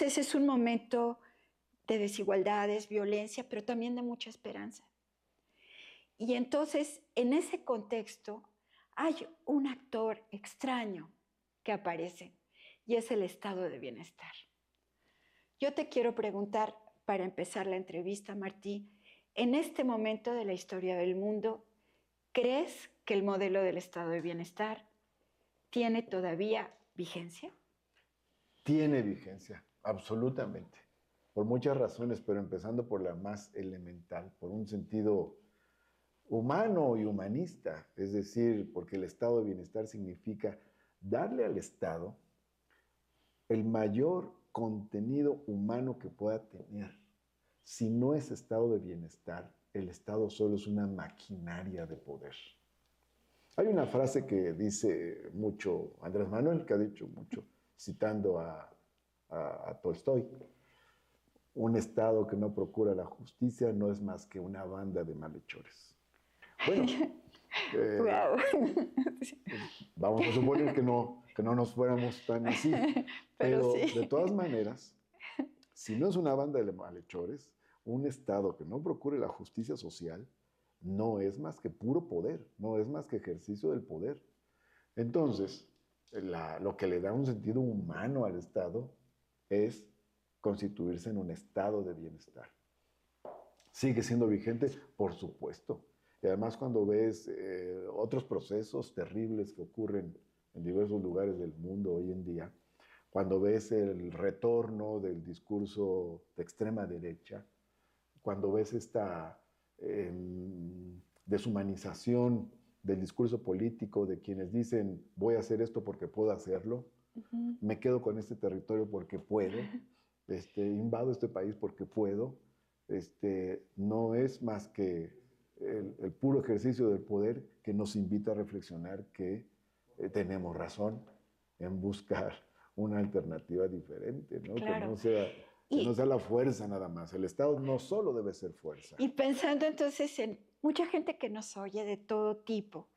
Ese es un momento de desigualdades, violencia, pero también de mucha esperanza. Y entonces, en ese contexto, hay un actor extraño que aparece y es el estado de bienestar. Yo te quiero preguntar, para empezar la entrevista, Martí, en este momento de la historia del mundo, ¿crees que el modelo del estado de bienestar tiene todavía vigencia? Tiene vigencia, absolutamente, por muchas razones, pero empezando por la más elemental, por un sentido humano y humanista, es decir, porque el estado de bienestar significa darle al Estado el mayor contenido humano que pueda tener. Si no es estado de bienestar, el Estado solo es una maquinaria de poder. Hay una frase que dice mucho Andrés Manuel, que ha dicho mucho, citando a Tolstoy: un Estado que no procura la justicia no es más que una banda de malhechores. Bueno, Wow. vamos a suponer que no nos fuéramos tan así, Pero pero de sí. todas maneras, si no es una banda de malhechores, un Estado que no procure la justicia social no es más que puro poder, no es más que ejercicio del poder. Entonces, lo que le da un sentido humano al Estado es constituirse en un estado de bienestar. ¿Sigue siendo vigente? Por supuesto. Y además cuando ves otros procesos terribles que ocurren en diversos lugares del mundo hoy en día, cuando ves el retorno del discurso de extrema derecha, cuando ves esta deshumanización del discurso político de quienes dicen voy a hacer esto porque puedo hacerlo, me quedo con este territorio porque puedo, invado este país porque puedo, no es más que el puro ejercicio del poder que nos invita a reflexionar que tenemos razón en buscar una alternativa diferente, ¿no? Claro. Que no Y, sea la fuerza nada más. El Estado no solo debe ser fuerza. y pensando entonces en mucha gente que nos oye de todo tipo,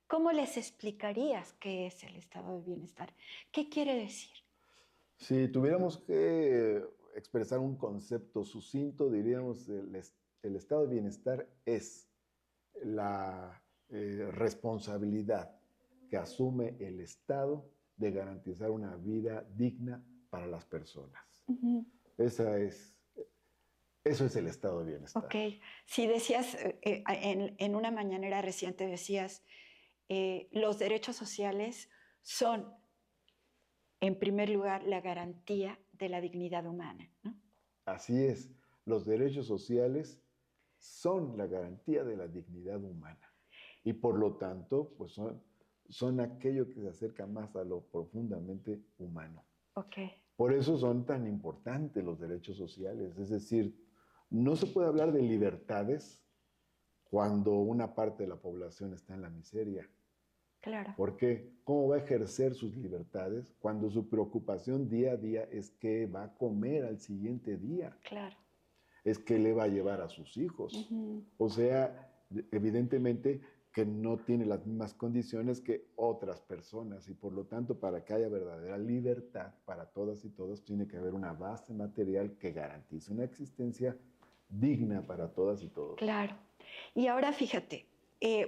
¿cómo les explicarías qué es el estado de bienestar? ¿Qué quiere decir? Si tuviéramos que expresar un concepto sucinto, diríamos el estado de bienestar es la responsabilidad que asume el Estado de garantizar una vida digna para las personas. Esa es, eso es el estado de bienestar. Ok, si decías, en una mañanera reciente decías, los derechos sociales son, en primer lugar, la garantía de la dignidad humana, ¿no? Así es, los derechos sociales son la garantía de la dignidad humana y por lo tanto pues son aquello que se acerca más a lo profundamente humano. Ok, Por eso son tan importantes los derechos sociales, es decir, no se puede hablar de libertades cuando una parte de la población está en la miseria. claro, ¿Por qué? ¿Cómo va a ejercer sus libertades cuando su preocupación día a día es qué va a comer al siguiente día? claro. Es qué le va a llevar a sus hijos. O sea, evidentemente que no tiene las mismas condiciones que otras personas y por lo tanto para que haya verdadera libertad para todas y todos tiene que haber una base material que garantice una existencia digna para todas y todos. Claro. Y ahora fíjate,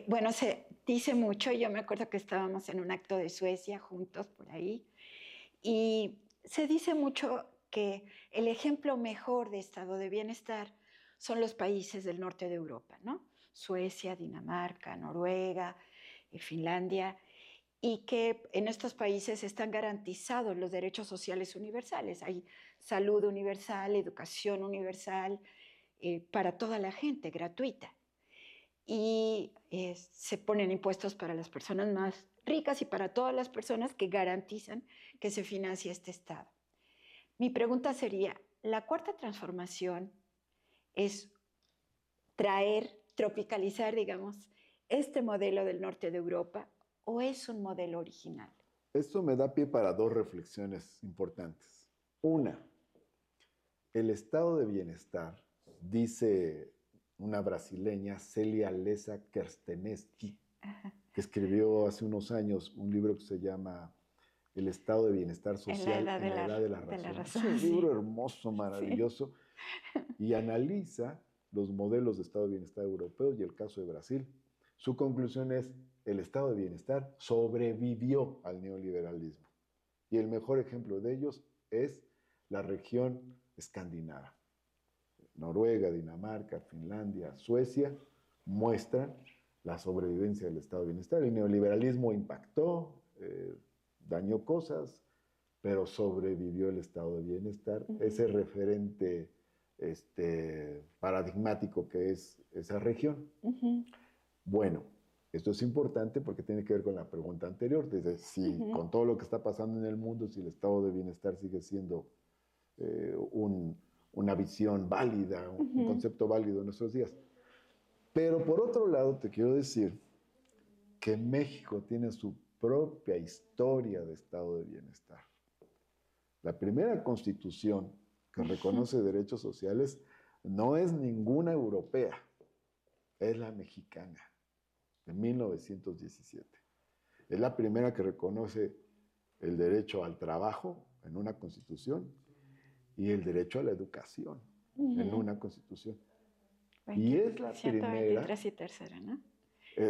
bueno, se dice mucho, yo me acuerdo que estábamos en un acto de Suecia juntos por ahí, y se dice mucho que el ejemplo mejor de estado de bienestar son los países del norte de Europa, ¿no? Suecia, Dinamarca, Noruega, Finlandia, y que en estos países están garantizados los derechos sociales universales. Hay salud universal, educación universal, para toda la gente, gratuita. Y se ponen impuestos para las personas más ricas y para todas las personas que garantizan que se financie este Estado. Mi pregunta sería, ¿la cuarta transformación es traer, tropicalizar, digamos, este modelo del norte de Europa o es un modelo original? Esto me da pie para dos reflexiones importantes. Una, el estado de bienestar, dice una brasileña, Celia Lessa Kerstenetsky, que escribió hace unos años un libro que se llama el estado de bienestar social en la edad de la razón. Es un libro hermoso, maravilloso, y analiza los modelos de estado de bienestar europeos y el caso de Brasil. Su conclusión es, el estado de bienestar sobrevivió al neoliberalismo. Y el mejor ejemplo de ellos es la región escandinava. Noruega, Dinamarca, Finlandia, Suecia muestran la sobrevivencia del estado de bienestar. El neoliberalismo impactó, dañó cosas, pero sobrevivió el estado de bienestar. Ese referente paradigmático que es esa región. Bueno, esto es importante porque tiene que ver con la pregunta anterior, desde si con todo lo que está pasando en el mundo, si el estado de bienestar sigue siendo una visión válida, un concepto válido en nuestros días. Pero por otro lado, te quiero decir que México tiene su propia historia de estado de bienestar. La primera constitución que reconoce derechos sociales no es ninguna europea, es la mexicana, de 1917. Es la primera que reconoce el derecho al trabajo en una constitución y el derecho a la educación en una constitución. Y es la 123 y tercera, ¿no?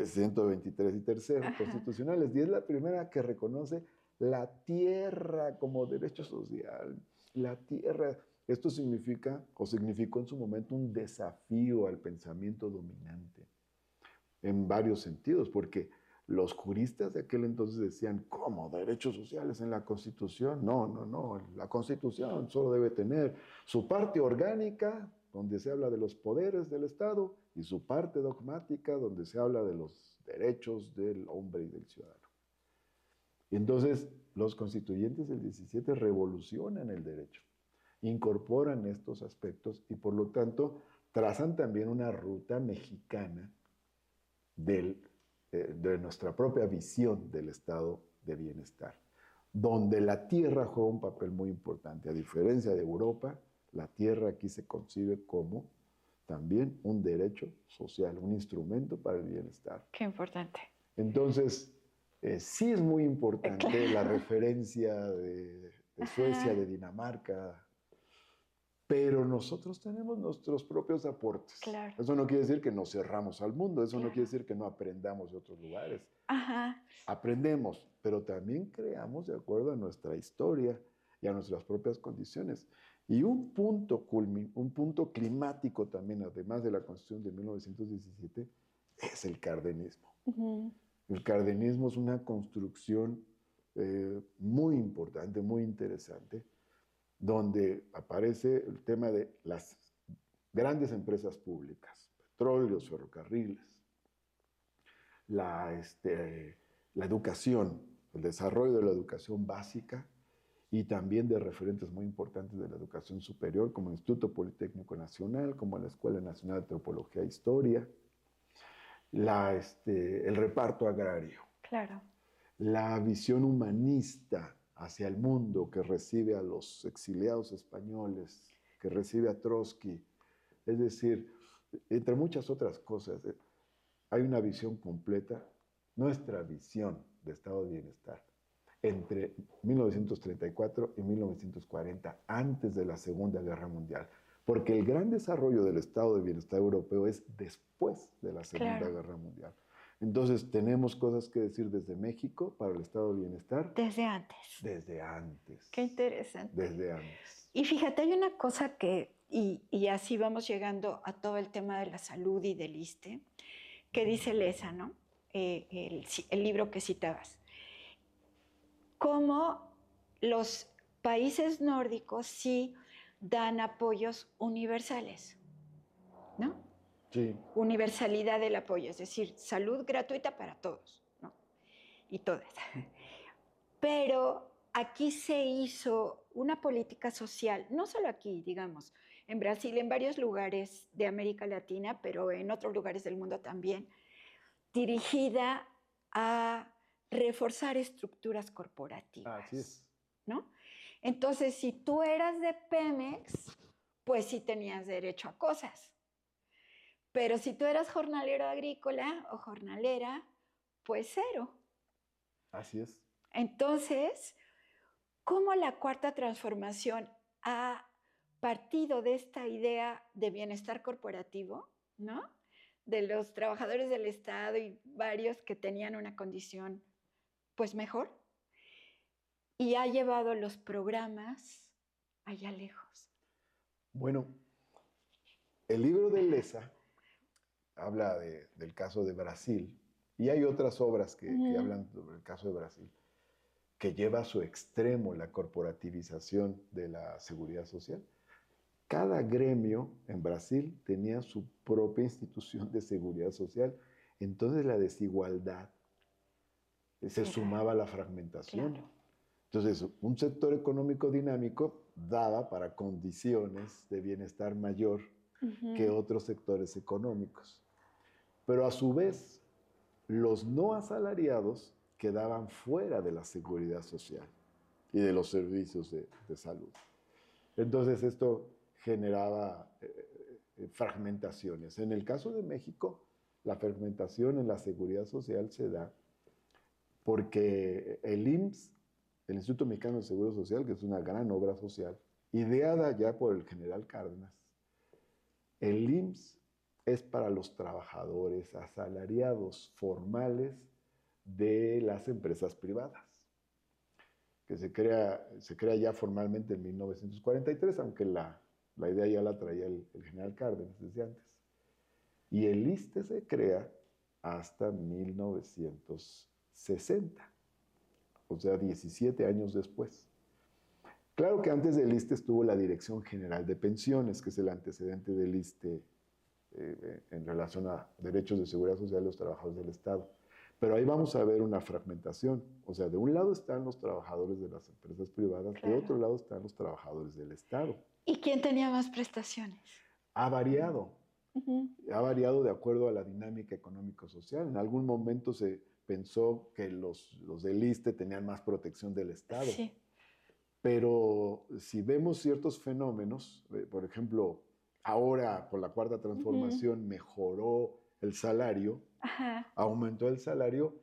123 y tercera constitucionales. Y es la primera que reconoce la tierra como derecho social. La tierra. Esto significa, o significó en su momento, un desafío al pensamiento dominante en varios sentidos, porque los juristas de aquel entonces decían, ¿cómo? ¿Derechos sociales en la Constitución? No, no, no. La Constitución solo debe tener su parte orgánica, donde se habla de los poderes del Estado, y su parte dogmática, donde se habla de los derechos del hombre y del ciudadano. Y entonces, los constituyentes del 17 revolucionan el derecho, incorporan estos aspectos y, por lo tanto, trazan también una ruta mexicana de nuestra propia visión del estado de bienestar, donde la tierra juega un papel muy importante. A diferencia de Europa, la tierra aquí se concibe como también un derecho social, un instrumento para el bienestar. Qué importante. Entonces, sí es muy importante la referencia de Suecia, de Dinamarca, pero nosotros tenemos nuestros propios aportes. Claro. Eso no quiere decir que nos cerramos al mundo, eso no quiere decir que no aprendamos de otros lugares. Aprendemos, pero también creamos de acuerdo a nuestra historia y a nuestras propias condiciones. Y un punto climático también, además de la Constitución de 1917, es el cardenismo. El cardenismo es una construcción muy importante, muy interesante, donde aparece el tema de las grandes empresas públicas, petróleos, ferrocarriles, la educación, el desarrollo de la educación básica y también de referentes muy importantes de la educación superior, como el Instituto Politécnico Nacional, como la Escuela Nacional de Antropología e Historia, el reparto agrario, la visión humanista hacia el mundo que recibe a los exiliados españoles, que recibe a Trotsky. Es decir, entre muchas otras cosas, hay una visión completa, nuestra visión de estado de bienestar, entre 1934 y 1940, antes de la Segunda Guerra Mundial. Porque el gran desarrollo del estado de bienestar europeo es después de la Segunda Guerra Mundial. Entonces, tenemos cosas que decir desde México para el estado de bienestar. Desde antes. Desde antes. Qué interesante. Desde antes. Y fíjate, hay una cosa que, y así vamos llegando a todo el tema de la salud y del ISSSTE, que dice Leza, ¿no? El libro que citabas. Cómo los países nórdicos sí dan apoyos universales, ¿no? Sí. Universalidad del apoyo, es decir, salud gratuita para todos, ¿no? Y todas. Pero aquí se hizo una política social, no solo aquí, digamos, en Brasil, en varios lugares de América Latina, pero en otros lugares del mundo también, dirigida a reforzar estructuras corporativas. Así es. ¿No? Entonces, si tú eras de Pemex, pues sí tenías derecho a cosas. Pero si tú eras jornalero agrícola o jornalera, pues cero. Así es. Entonces, cómo la Cuarta Transformación ha partido de esta idea de bienestar corporativo, ¿no? De los trabajadores del Estado y varios que tenían una condición pues mejor, y ha llevado los programas allá lejos. Bueno, el libro de Lessa habla del caso de Brasil, y hay otras obras que hablan sobre el caso de Brasil, que lleva a su extremo la corporativización de la seguridad social. Cada gremio en Brasil tenía su propia institución de seguridad social, entonces la desigualdad se sumaba a la fragmentación. Claro. Entonces, un sector económico dinámico daba para condiciones de bienestar mayor que otros sectores económicos. Pero a su vez, los no asalariados quedaban fuera de la seguridad social y de los servicios de salud. Entonces, esto generaba fragmentaciones. En el caso de México, la fragmentación en la seguridad social se da porque el IMSS, el Instituto Mexicano de Seguro Social, que es una gran obra social, ideada ya por el general Cárdenas, el IMSS es para los trabajadores asalariados formales de las empresas privadas, que se crea ya formalmente en 1943, aunque la idea ya la traía el general Cárdenas desde antes. Y el ISSSTE se crea hasta 1960, o sea, 17 años después. Claro que antes del ISSSTE estuvo la Dirección General de Pensiones, que es el antecedente del ISSSTE en relación a derechos de seguridad social de los trabajadores del Estado. Pero ahí vamos a ver una fragmentación. O sea, de un lado están los trabajadores de las empresas privadas, claro, de otro lado están los trabajadores del Estado. ¿Y quién tenía más prestaciones? Ha variado. Ha variado de acuerdo a la dinámica económico-social. En algún momento se pensó que los del ISSSTE tenían más protección del Estado. Sí. Pero si vemos ciertos fenómenos, por ejemplo, ahora con la Cuarta Transformación mejoró el salario, aumentó el salario,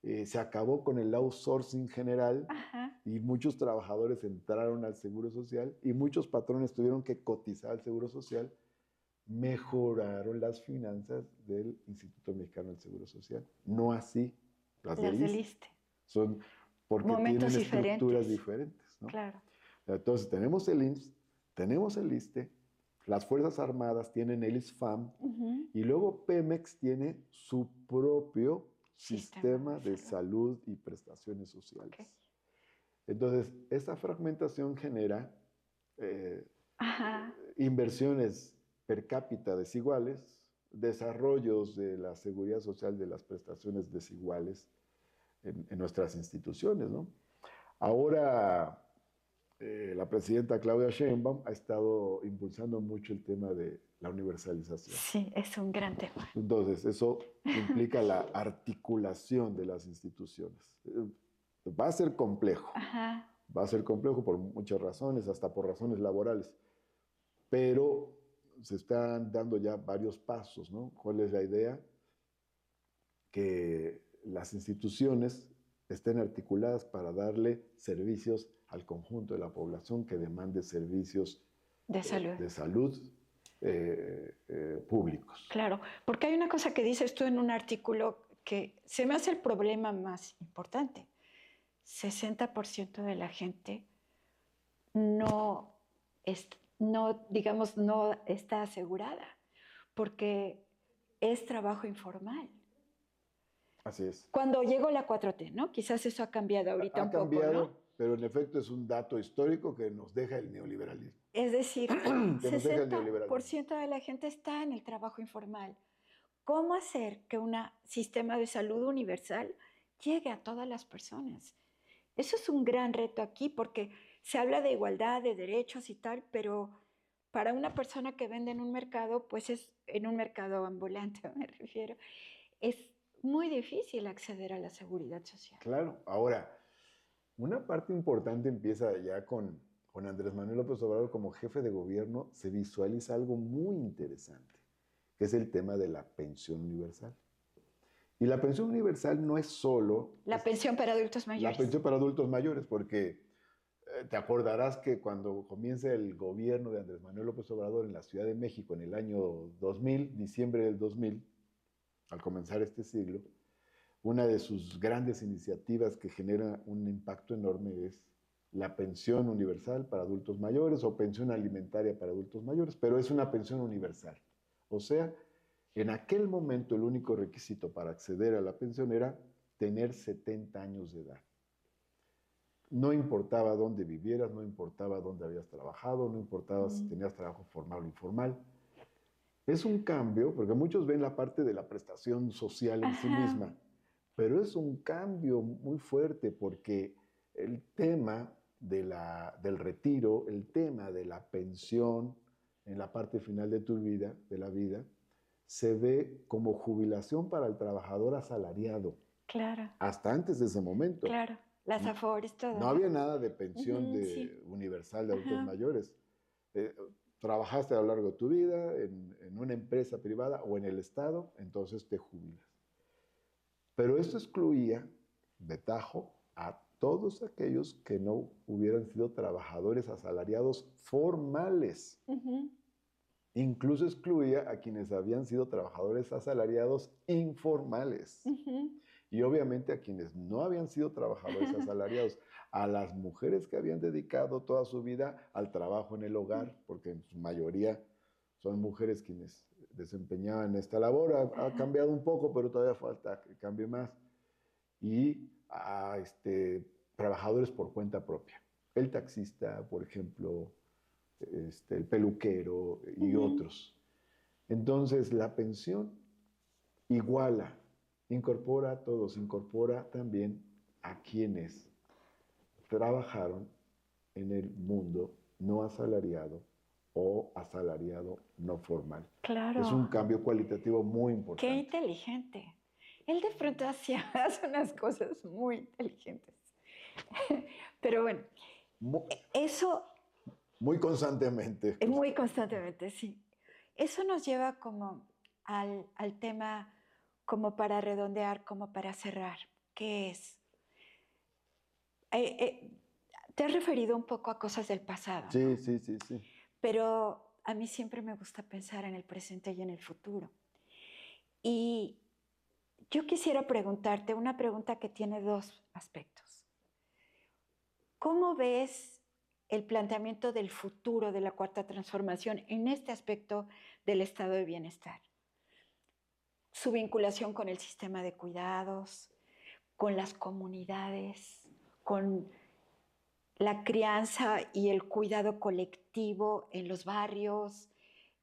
se acabó con el outsourcing general y muchos trabajadores entraron al Seguro Social y muchos patrones tuvieron que cotizar al Seguro Social, mejoraron las finanzas del Instituto Mexicano del Seguro Social. No así las del ISSSTE. Son porque momentos tienen estructuras diferentes, ¿no? Claro. Entonces tenemos el IMSS, tenemos el ISSSTE, las Fuerzas Armadas tienen el ISFAM y luego Pemex tiene su propio sistema de salud y prestaciones sociales. Okay. Entonces, esta fragmentación genera inversiones per cápita desiguales, desarrollos de la seguridad social de las prestaciones desiguales en nuestras instituciones, ¿no? Ahora, la presidenta Claudia Sheinbaum ha estado impulsando mucho el tema de la universalización. Sí, es un gran tema. Entonces, eso implica la articulación de las instituciones. Va a ser complejo. Va a ser complejo por muchas razones, hasta por razones laborales. Pero se están dando ya varios pasos, ¿no? ¿Cuál es la idea? Que las instituciones estén articuladas para darle servicios al conjunto de la población que demande servicios de salud públicos. Claro, porque hay una cosa que dices tú en un artículo que se me hace el problema más importante. 60% de la gente no está asegurada porque es trabajo informal. Así es. Cuando llegó la 4T, ¿no? Quizás eso ha cambiado ahorita un poco, ¿no? Ha cambiado, pero en efecto es un dato histórico que nos deja el neoliberalismo. Es decir, 60% de la gente está en el trabajo informal. ¿Cómo hacer que un sistema de salud universal llegue a todas las personas? Eso es un gran reto aquí porque se habla de igualdad, de derechos y tal, pero para una persona que vende en un mercado, pues es en un mercado ambulante, me refiero, es muy difícil acceder a la seguridad social. Claro. Ahora, una parte importante empieza ya con Andrés Manuel López Obrador como jefe de gobierno, se visualiza algo muy interesante, que es el tema de la pensión universal. Y la pensión universal no es solo... La pensión para adultos mayores. La pensión para adultos mayores, porque Te acordarás que cuando comienza el gobierno de Andrés Manuel López Obrador en la Ciudad de México en el año 2000, diciembre del 2000, al comenzar este siglo, una de sus grandes iniciativas que genera un impacto enorme es la pensión universal para adultos mayores o pensión alimentaria para adultos mayores, pero es una pensión universal. O sea, en aquel momento el único requisito para acceder a la pensión era tener 70 años de edad. No importaba dónde vivieras, no importaba dónde habías trabajado, no importaba si tenías trabajo formal o informal. Es un cambio, porque muchos ven la parte de la prestación social en sí misma, pero es un cambio muy fuerte porque el tema del retiro, el tema de la pensión en la parte final de tu vida, de la vida, se ve como jubilación para el trabajador asalariado. Claro. Hasta antes de ese momento. Claro, las afores, todo. No había nada de pensión Sí. universal de adultos mayores. Trabajaste a lo largo de tu vida en una empresa privada o en el Estado, entonces te jubilas. Pero esto excluía de tajo a todos aquellos que no hubieran sido trabajadores asalariados formales. Incluso excluía a quienes habían sido trabajadores asalariados informales. Y obviamente a quienes no habían sido trabajadores asalariados, a las mujeres que habían dedicado toda su vida al trabajo en el hogar, porque en su mayoría son mujeres quienes desempeñaban esta labor. Ha cambiado un poco, pero todavía falta que cambie más. Y a trabajadores por cuenta propia. El taxista, por ejemplo, el peluquero y otros. Entonces, la pensión iguala, incorpora a todos, incorpora también a quienes trabajaron en el mundo no asalariado o asalariado no formal. Claro. Es un cambio cualitativo muy importante. Qué inteligente. Él de pronto hace unas cosas muy inteligentes. Pero bueno, eso... Muy constantemente. Muy constantemente, sí. Eso nos lleva como al tema, como para redondear, como para cerrar, que es... te has referido un poco a cosas del pasado, Sí, ¿no? sí. Pero a mí siempre me gusta pensar en el presente y en el futuro. Y yo quisiera preguntarte una pregunta que tiene dos aspectos. ¿Cómo ves el planteamiento del futuro de la Cuarta Transformación en este aspecto del estado de bienestar? Su vinculación con el sistema de cuidados, con las comunidades, con la crianza y el cuidado colectivo en los barrios,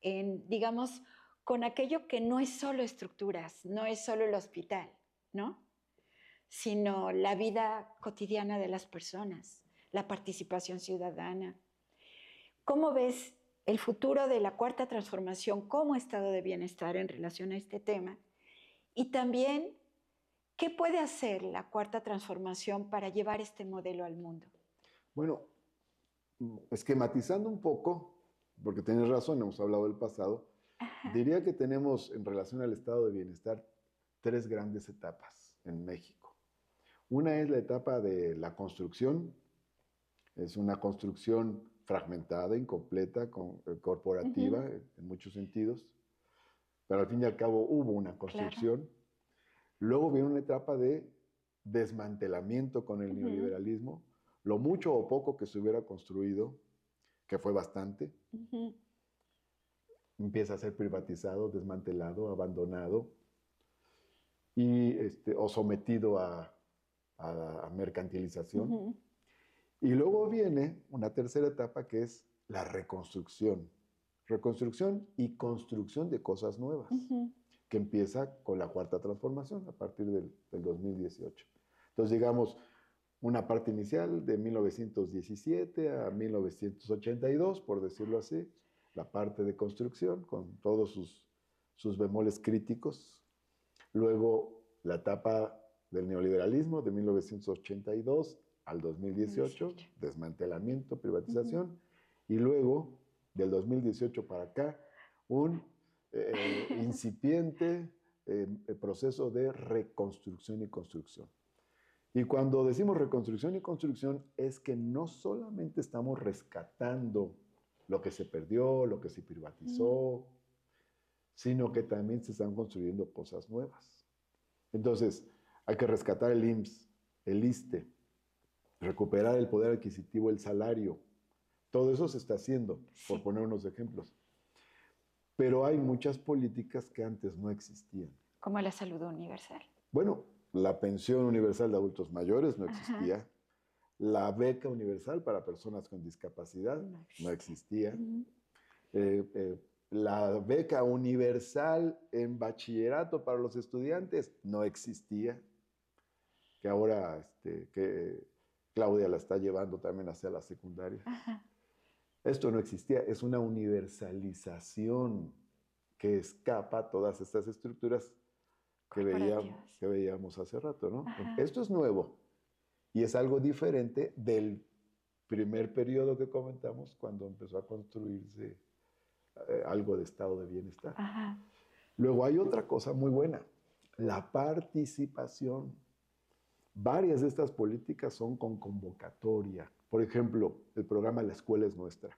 digamos, con aquello que no es solo estructuras, no es solo el hospital, ¿no? Sino la vida cotidiana de las personas, la participación ciudadana. ¿Cómo ves el futuro de la Cuarta Transformación como estado de bienestar en relación a este tema? Y también, ¿qué puede hacer la Cuarta Transformación para llevar este modelo al mundo? Bueno, esquematizando un poco, porque tienes razón, hemos hablado del pasado, diría que tenemos en relación al estado de bienestar tres grandes etapas en México. Una es la etapa de la construcción, es una construcción fragmentada, incompleta, corporativa en muchos sentidos, pero al fin y al cabo hubo una construcción. Claro. Luego viene una etapa de desmantelamiento con el neoliberalismo, lo mucho o poco que se hubiera construido, que fue bastante, empieza a ser privatizado, desmantelado, abandonado y, o sometido a mercantilización. Y luego viene una tercera etapa que es la reconstrucción. Reconstrucción y construcción de cosas nuevas, que empieza con la Cuarta Transformación a partir del 2018. Entonces, digamos, una parte inicial de 1917 a 1982, por decirlo así, la parte de construcción con todos sus bemoles críticos. Luego, la etapa del neoliberalismo de 1982 al 2018, desmantelamiento, privatización, y luego, del 2018 para acá, un incipiente proceso de reconstrucción y construcción. Y cuando decimos reconstrucción y construcción, es que no solamente estamos rescatando lo que se perdió, lo que se privatizó, sino que también se están construyendo cosas nuevas. Entonces, hay que rescatar el IMSS, el ISSSTE, recuperar el poder adquisitivo, el salario. Todo eso se está haciendo, por poner unos ejemplos. Pero hay muchas políticas que antes no existían. Como la salud universal. Bueno, la pensión universal de adultos mayores no existía. Ajá. La beca universal para personas con discapacidad no existía. La beca universal en bachillerato para los estudiantes no existía. Que ahora que Claudia la está llevando también hacia la secundaria. Ajá. Esto no existía, es una universalización que escapa a todas estas estructuras que veíamos hace rato, ¿no? Ajá. Esto es nuevo y es algo diferente del primer periodo que comentamos cuando empezó a construirse algo de estado de bienestar. Ajá. Luego hay otra cosa muy buena, la participación. Varias de estas políticas son con convocatoria. Por ejemplo, el programa La Escuela es Nuestra.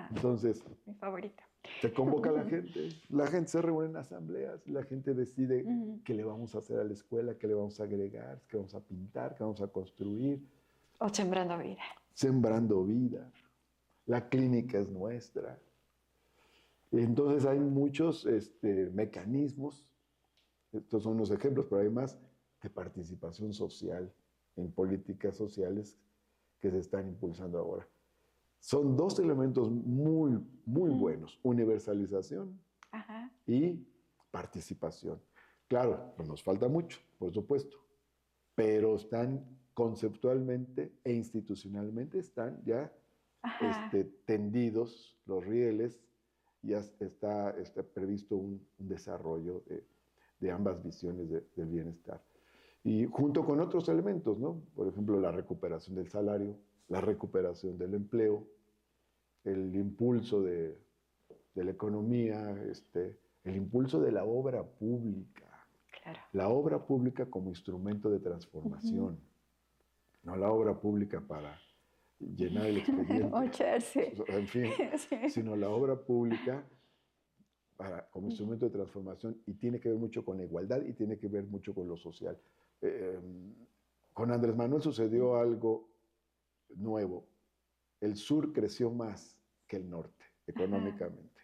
Entonces, mi favorita. Se convoca a la gente se reúne en asambleas, la gente decide qué le vamos a hacer a la escuela, qué le vamos a agregar, qué vamos a pintar, qué vamos a construir. O Sembrando Vida. Sembrando Vida. La clínica es nuestra. Entonces hay muchos mecanismos, estos son unos ejemplos, pero hay más de participación social en políticas sociales que se están impulsando ahora. Son dos elementos muy, muy buenos, universalización y participación. Claro, pues nos falta mucho, por supuesto, pero están conceptualmente e institucionalmente están ya tendidos los rieles, ya está previsto un desarrollo de ambas visiones del bienestar. Y junto con otros elementos, ¿no? Por ejemplo, la recuperación del salario, la recuperación del empleo, el impulso de la economía, el impulso de la obra pública. Claro. La obra pública como instrumento de transformación. No la obra pública para llenar el expediente. Mocharse. En fin, sí. Sino la obra pública como instrumento de transformación, y tiene que ver mucho con la igualdad y tiene que ver mucho con lo social. Con Andrés Manuel sucedió algo nuevo. El sur creció más que el norte, económicamente.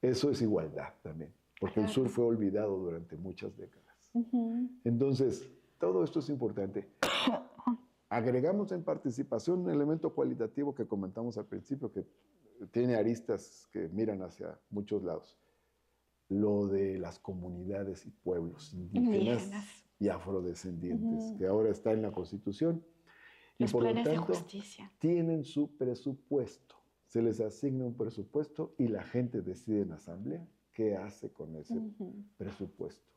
Eso es igualdad también, porque el sur fue olvidado durante muchas décadas. Entonces, todo esto es importante. Agregamos en participación un elemento cualitativo que comentamos al principio, que tiene aristas que miran hacia muchos lados. Lo de las comunidades y pueblos indígenas y afrodescendientes, que ahora está en la Constitución. Y los por planes lo tanto, de justicia. Tienen su presupuesto. Se les asigna un presupuesto y la gente decide en asamblea qué hace con ese presupuesto.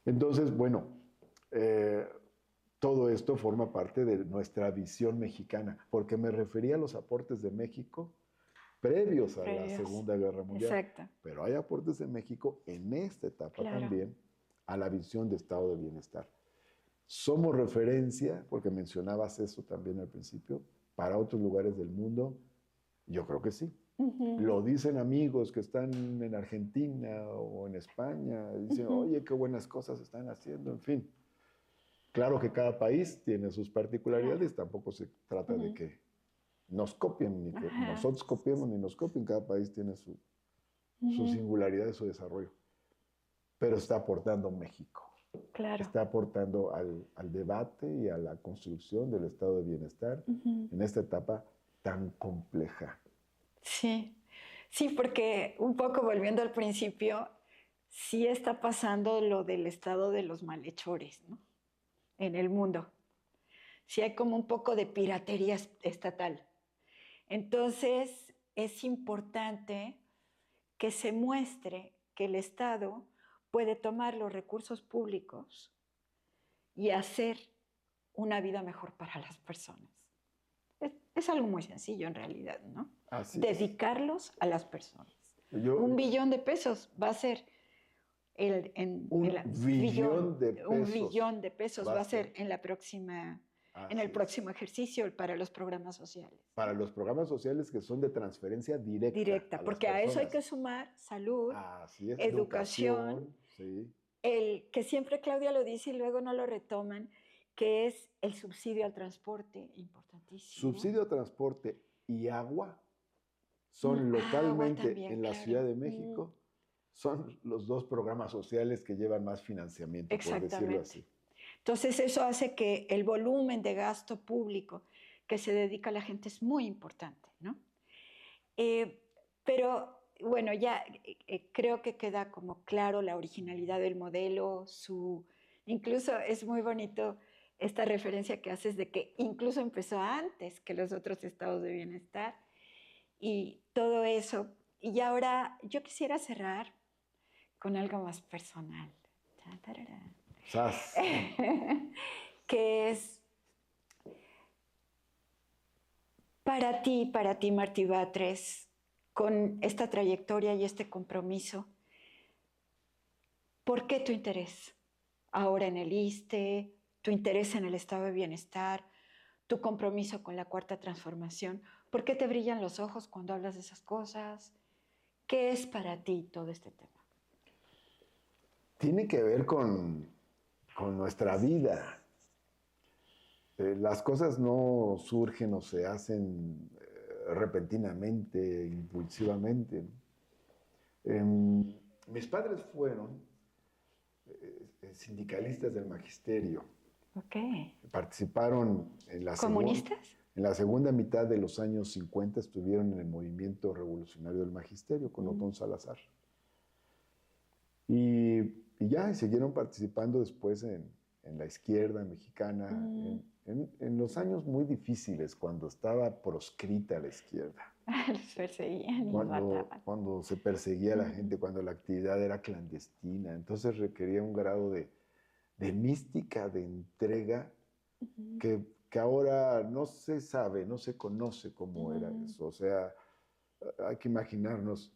Entonces, bueno, todo esto forma parte de nuestra visión mexicana, porque me refería a los aportes de México previos a la Segunda Guerra Mundial. Exacto. Pero hay aportes de México en esta etapa también a la visión de estado de bienestar. Somos referencia, porque mencionabas eso también al principio, para otros lugares del mundo. Yo creo que sí. Lo dicen amigos que están en Argentina o en España. Dicen, oye, qué buenas cosas están haciendo, en fin. Claro que cada país tiene sus particularidades. Tampoco se trata de que nos copien, ni que nosotros copiemos ni nos copien. Cada país tiene su singularidad, su desarrollo. Pero está aportando México. Claro. Está aportando al debate y a la construcción del estado de bienestar en esta etapa tan compleja. Sí, sí, porque un poco volviendo al principio, sí está pasando lo del estado de los malhechores, ¿no? En el mundo. Sí hay como un poco de piratería estatal. Entonces, es importante que se muestre que el Estado puede tomar los recursos públicos y hacer una vida mejor para las personas. Es algo muy sencillo en realidad, ¿no? Así dedicarlos a las personas. es. 1 billón de pesos va a ser Un billón de pesos. Un billón de pesos va a ser ser. en en Así el es. próximo ejercicio para los programas sociales. Para los programas sociales que son de transferencia directa Directa, a las porque a eso hay personas. que sumar salud, Así es, educación, sí. el que siempre Claudia lo dice y luego no lo retoman, que es el subsidio al transporte, importantísimo. Subsidio a transporte y agua son Agua localmente también, en la claro. Ciudad de México, son los dos programas sociales que llevan más financiamiento, por decirlo así. Entonces eso hace que el volumen de gasto público que se dedica a la gente es muy importante, ¿no? Pero bueno, ya creo que queda como claro la originalidad del modelo, incluso es muy bonito esta referencia que haces de que incluso empezó antes que los otros estados de bienestar y todo eso. Y ahora yo quisiera cerrar con algo más personal. ¡Sas! Que es para ti, Martí Batres, con esta trayectoria y este compromiso, ¿por qué tu interés ahora en el ISSSTE, tu interés en el estado de bienestar, tu compromiso con la cuarta transformación? ¿Por qué te brillan los ojos cuando hablas de esas cosas? ¿Qué es para ti todo este tema? Tiene que ver con nuestra vida. Las cosas no surgen o se hacen repentinamente, impulsivamente. Mis padres fueron sindicalistas del magisterio. Okay. Participaron en la ¿Comunistas? En la segunda mitad de los años 50 estuvieron en el movimiento revolucionario del magisterio con Otón Salazar. Y ya siguieron participando después en la izquierda mexicana, en los años muy difíciles, cuando estaba proscrita la izquierda. Los perseguían y los mataban. Cuando se perseguía a la gente, cuando la actividad era clandestina. Entonces requería un grado de mística, de entrega, que ahora no se sabe, no se conoce cómo era eso. O sea, hay que imaginarnos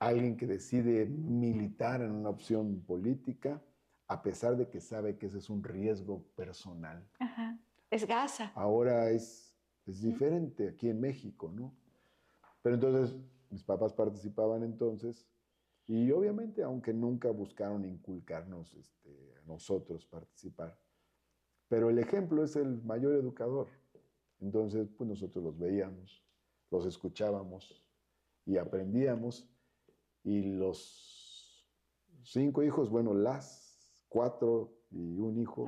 alguien que decide militar en una opción política, a pesar de que sabe que ese es un riesgo personal. Ajá. Es gasa. Ahora es diferente aquí en México, ¿no? Pero entonces, mis papás participaban entonces, y obviamente, aunque nunca buscaron inculcarnos a nosotros participar, pero el ejemplo es el mayor educador. Entonces, pues nosotros los veíamos, los escuchábamos y aprendíamos. Y los 5 hijos, bueno, las 4 y un hijo,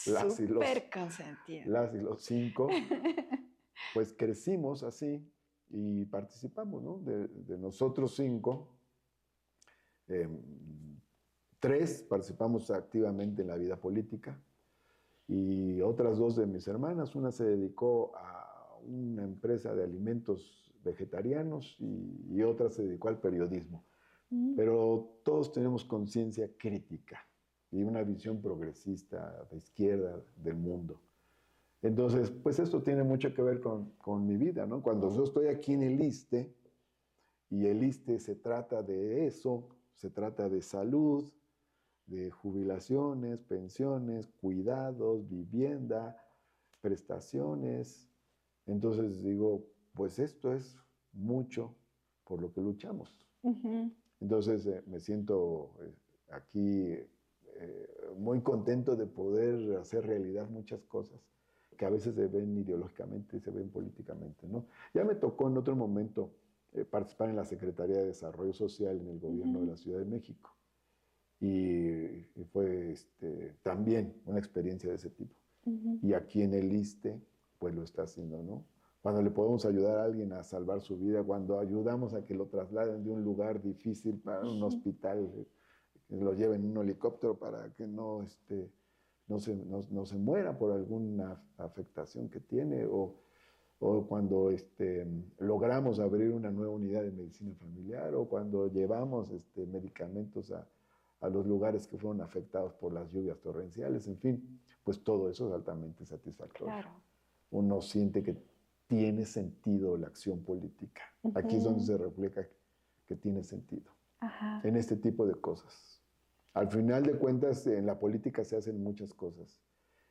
las y los 5, pues crecimos así y participamos, ¿no? De nosotros 5, 3 participamos activamente en la vida política y otras 2 de mis hermanas, una se dedicó a una empresa de alimentos vegetarianos y otra se dedicó al periodismo. Pero todos tenemos conciencia crítica y una visión progresista de izquierda del mundo. Entonces, pues esto tiene mucho que ver con mi vida, ¿no? Cuando yo estoy aquí en el ISSSTE, y el ISSSTE se trata de eso, se trata de salud, de jubilaciones, pensiones, cuidados, vivienda, prestaciones. Entonces digo, pues esto es mucho por lo que luchamos. Entonces me siento aquí muy contento de poder hacer realidad muchas cosas que a veces se ven ideológicamente, se ven políticamente, ¿no? Ya me tocó en otro momento participar en la Secretaría de Desarrollo Social en el gobierno de la Ciudad de México. Y fue también una experiencia de ese tipo. Y aquí en el ISSSTE, pues lo está haciendo, ¿no? Cuando le podemos ayudar a alguien a salvar su vida, cuando ayudamos a que lo trasladen de un lugar difícil para un hospital, que lo lleven en un helicóptero para que no se muera por alguna afectación que tiene, o cuando logramos abrir una nueva unidad de medicina familiar, o cuando llevamos medicamentos a los lugares que fueron afectados por las lluvias torrenciales, en fin, pues todo eso es altamente satisfactorio. Claro. Uno siente que tiene sentido la acción política. Aquí es donde se refleja que tiene sentido. Ajá. en este tipo de cosas. Al final de cuentas, en la política se hacen muchas cosas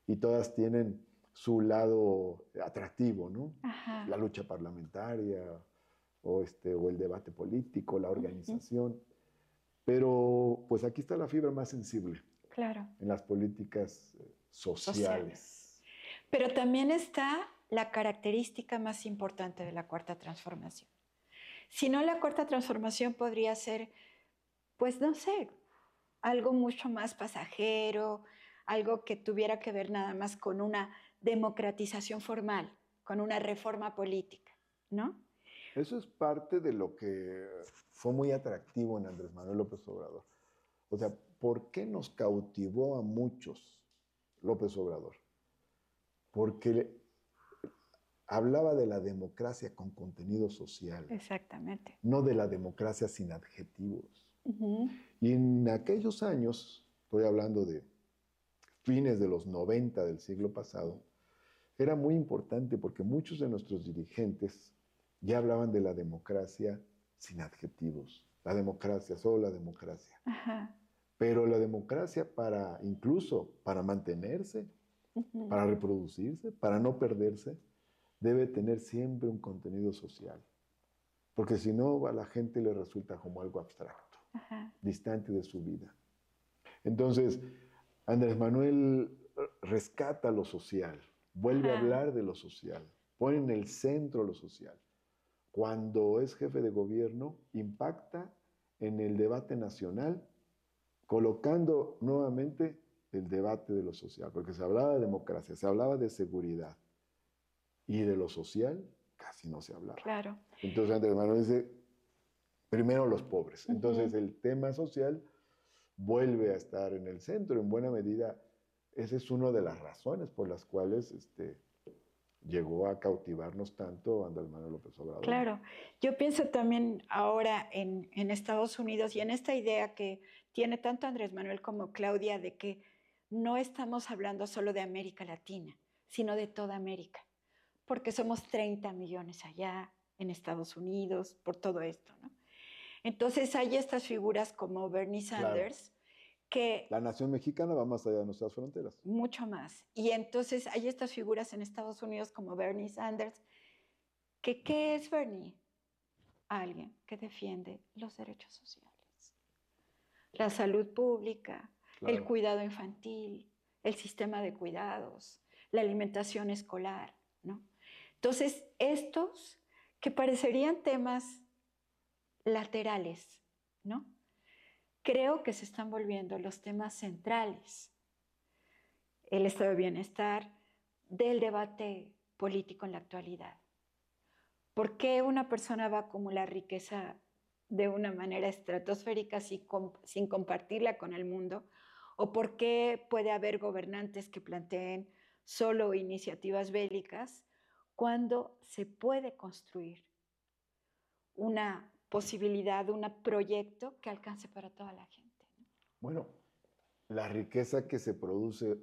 y todas tienen su lado atractivo, ¿no? Ajá. La lucha parlamentaria o el debate político, la organización. Pero pues aquí está la fibra más sensible Claro. en las políticas sociales. Pero también está la característica más importante de la cuarta transformación. Si no, la cuarta transformación podría ser, pues no sé, algo mucho más pasajero, algo que tuviera que ver nada más con una democratización formal, con una reforma política, ¿no? Eso es parte de lo que fue muy atractivo en Andrés Manuel López Obrador. O sea, ¿por qué nos cautivó a muchos López Obrador? Porque hablaba de la democracia con contenido social. Exactamente. No de la democracia sin adjetivos. Uh-huh. Y en aquellos años, estoy hablando de fines de los 90 del siglo pasado, era muy importante porque muchos de nuestros dirigentes ya hablaban de la democracia sin adjetivos. La democracia, solo la democracia. Ajá. Pero la democracia incluso para mantenerse, Uh-huh. para reproducirse, para no perderse, debe tener siempre un contenido social. Porque si no, a la gente le resulta como algo abstracto, Ajá. distante de su vida. Entonces, Andrés Manuel rescata lo social, vuelve a hablar de lo social, pone en el centro lo social. Cuando es jefe de gobierno, impacta en el debate nacional, colocando nuevamente el debate de lo social, porque se hablaba de democracia, se hablaba de seguridad, y de lo social casi no se hablaba. Claro. Entonces Andrés Manuel dice, primero los pobres. Entonces el tema social vuelve a estar en el centro, en buena medida. Esa es una de las razones por las cuales llegó a cautivarnos tanto Andrés Manuel López Obrador. Claro, yo pienso también ahora en Estados Unidos y en esta idea que tiene tanto Andrés Manuel como Claudia de que no estamos hablando solo de América Latina, sino de toda América, porque somos 30 millones allá en Estados Unidos por todo esto, ¿no? Entonces hay estas figuras como Bernie Sanders, claro, que... La nación mexicana va más allá de nuestras fronteras. Mucho más. Y entonces hay estas figuras en Estados Unidos como Bernie Sanders, que ¿qué es Bernie? Alguien que defiende los derechos sociales, la salud pública, claro, el cuidado infantil, el sistema de cuidados, la alimentación escolar, ¿no? Entonces, estos que parecerían temas laterales, ¿no? Creo que se están volviendo los temas centrales. El estado de bienestar del debate político en la actualidad. ¿Por qué una persona va a acumular riqueza de una manera estratosférica sin compartirla con el mundo? ¿O por qué puede haber gobernantes que planteen solo iniciativas bélicas cuando se puede construir una posibilidad, un proyecto que alcance para toda la gente? Bueno, la riqueza que se produce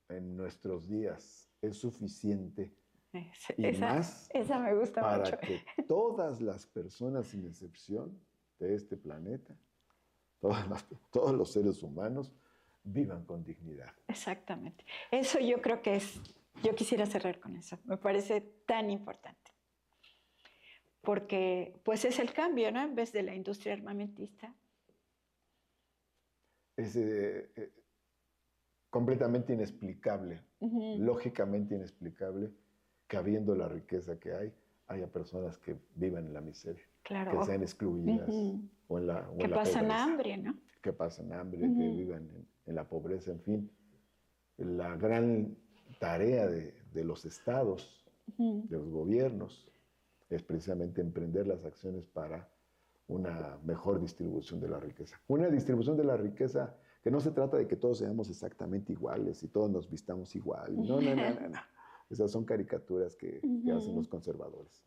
en nuestros días es suficiente y esa me gusta para mucho. que todas las personas, sin excepción, de este planeta, todos los seres humanos, vivan con dignidad. Exactamente. Eso yo creo que yo quisiera cerrar con eso. Me parece tan importante. Porque pues es el cambio, ¿no? En vez de la industria armamentista. Es completamente inexplicable, lógicamente inexplicable, que habiendo la riqueza que hay, haya personas que vivan en la miseria, claro, que sean excluidas o en la que pasan hambre, ¿no? Que pasan hambre, que vivan en la pobreza, en fin. La gran tarea de los estados, de los gobiernos, es precisamente emprender las acciones para una mejor distribución de la riqueza. Una distribución de la riqueza que no se trata de que todos seamos exactamente iguales y todos nos vistamos igual. No. Esas son caricaturas que hacen los conservadores.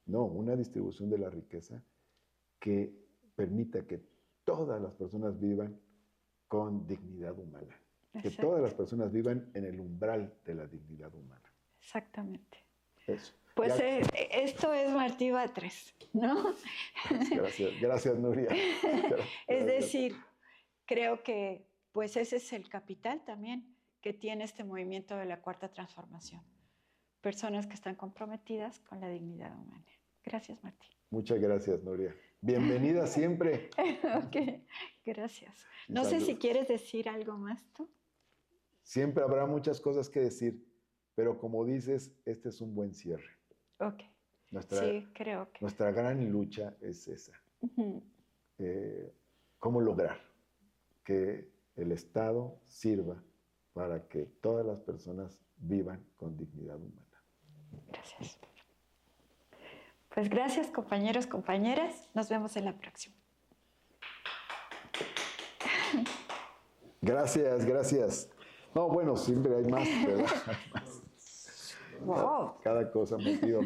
No, una distribución de la riqueza que permita que todas las personas vivan con dignidad humana. Exacto. Que todas las personas vivan en el umbral de la dignidad humana. Exactamente. Eso. Pues esto es Martí Batres, ¿no? Gracias Nuria. Es decir, creo que pues ese es el capital también que tiene este movimiento de la Cuarta Transformación. Personas que están comprometidas con la dignidad humana. Gracias, Martí. Muchas gracias, Nuria. Bienvenida siempre. Ok, gracias. No sé si quieres decir algo más tú. Siempre habrá muchas cosas que decir, pero como dices, este es un buen cierre. Ok. Sí, creo que. Nuestra gran lucha es esa. ¿Cómo lograr que el Estado sirva para que todas las personas vivan con dignidad humana? Gracias. Pues gracias, compañeros, compañeras. Nos vemos en la próxima. Gracias. No, bueno, siempre hay más, ¿verdad? Wow. Cada cosa me pido.